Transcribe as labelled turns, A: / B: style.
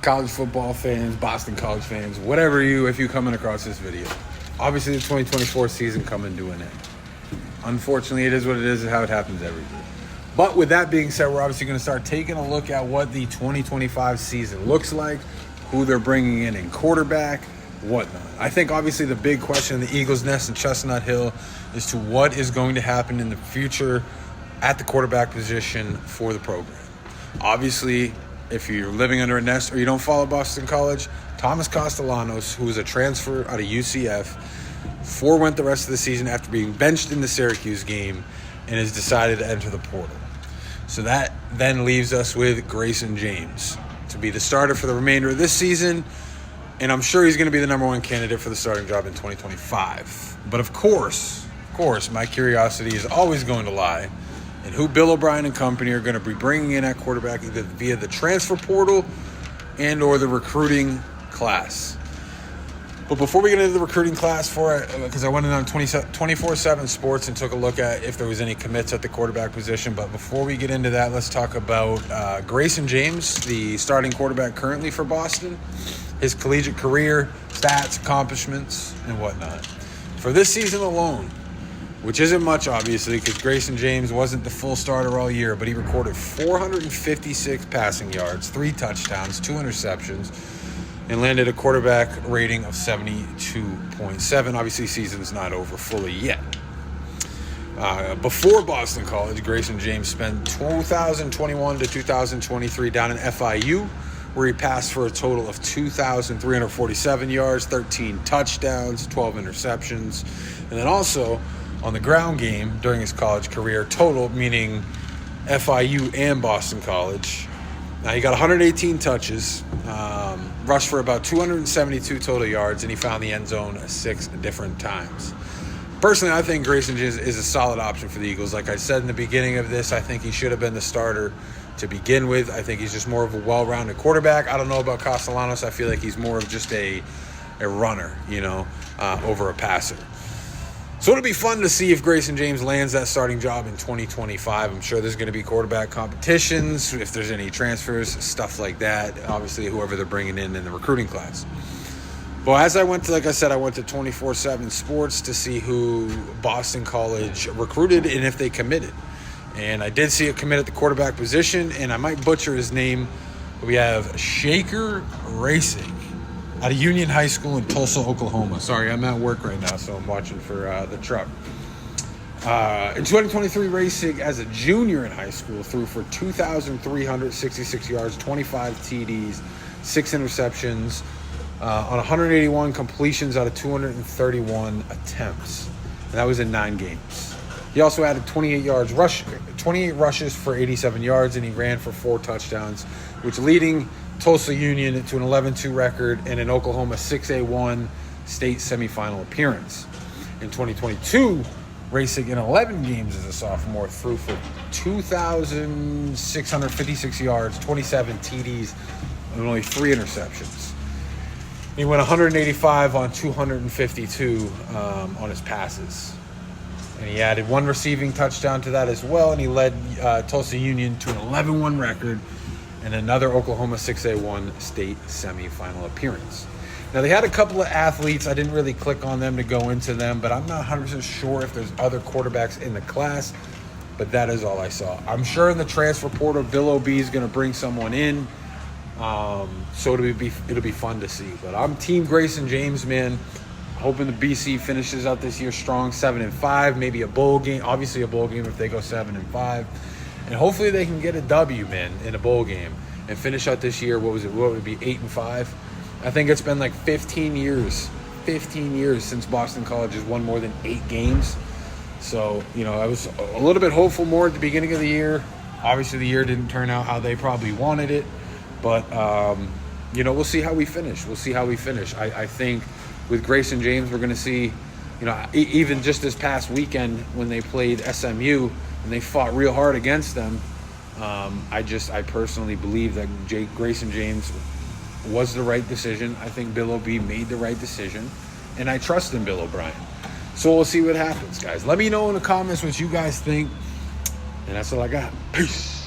A: college football fans, Boston College fans, whatever if you're coming across this video. Obviously, the 2024 season coming to an end. Unfortunately, it is what it is and how it happens every year. But with that being said, we're obviously going to start taking a look at what the 2025 season looks like, who they're bringing in quarterback, whatnot. I think obviously the big question in the Eagles' nest and Chestnut Hill is to what is going to happen in the future at the quarterback position for the program. Obviously, if you're living under a nest or you don't follow Boston College, Thomas Castellanos, who is a transfer out of UCF, forewent the rest of the season after being benched in the Syracuse game and has decided to enter the portal. So that then leaves us with Grayson James to be the starter for the remainder of this season, and I'm sure he's going to be the number one candidate for the starting job in 2025. But of course, my curiosity is always going to lie in who Bill O'Brien and company are going to be bringing in at quarterback either via the transfer portal and or the recruiting class. But before we get into the recruiting class because I went in on 24/7 Sports and took a look at if there was any commits at the quarterback position. But before we get into that, let's talk about Grayson James, the starting quarterback currently for Boston, his collegiate career, stats, accomplishments, and whatnot. For this season alone, which isn't much, obviously, because Grayson James wasn't the full starter all year, but he recorded 456 passing yards, 3 touchdowns, 2 interceptions, and landed a quarterback rating of 72.7. Obviously, season's not over fully yet. Before Boston College, Grayson James spent 2021 to 2023 down in FIU, where he passed for a total of 2,347 yards, 13 touchdowns, 12 interceptions, and then also on the ground game during his college career, total, meaning FIU and Boston College. Now, he got 118 touches, rushed for about 272 total yards, and he found the end zone 6 different times. Personally, I think Grayson James is a solid option for the Eagles. Like I said in the beginning of this, I think he should have been the starter to begin with. I think he's just more of a well-rounded quarterback. I don't know about Castellanos. I feel like he's more of just a runner, over a passer. So it'll be fun to see if Grayson James lands that starting job in 2025. I'm sure there's going to be quarterback competitions, if there's any transfers, stuff like that. Obviously, whoever they're bringing in the recruiting class. Well, as I went to 24/7 Sports to see who Boston College recruited and if they committed. And I did see a commit at the quarterback position, and I might butcher his name. We have Shaker Racing out of Union High School in Tulsa, Oklahoma. Sorry, I'm at work right now, so I'm watching for the truck. In 2023, Racing, as a junior in high school, threw for 2,366 yards, 25 TDs, 6 interceptions, on 181 completions out of 231 attempts. And that was in 9 games. He also added 28 rushes for 87 yards, and he ran for 4 touchdowns, which leading Tulsa Union to an 11-2 record and an Oklahoma 6A1 state semifinal appearance. In 2022, Racing in 11 games as a sophomore threw for 2,656 yards, 27 TDs, and only 3 interceptions. He went 185 on 252 on his passes. And he added 1 receiving touchdown to that as well, and he led Tulsa Union to an 11-1 record and another Oklahoma 6A1 state semifinal appearance. Now, they had a couple of athletes. I didn't really click on them to go into them, but I'm not 100% sure if there's other quarterbacks in the class, but that is all I saw. I'm sure in the transfer portal, Bill O.B. is going to bring someone in, so it'll be fun to see. But I'm Team Grayson James, man. Hoping the BC finishes out this year strong, 7-5, maybe a bowl game. Obviously a bowl game if they go 7-5. And hopefully they can get a W, man, in a bowl game and finish out this year. What would it be, 8-5? I think it's been 15 years since Boston College has won more than 8 games. So, I was a little bit hopeful more at the beginning of the year. Obviously, the year didn't turn out how they probably wanted it. But, we'll see how we finish. I think with Grayson James, we're going to see, even just this past weekend when they played SMU, and they fought real hard against them. I personally believe that Grayson James was the right decision. I think Bill O.B. made the right decision, and I trust in Bill O'Brien. So we'll see what happens, guys. Let me know in the comments what you guys think, and that's all I got. Peace.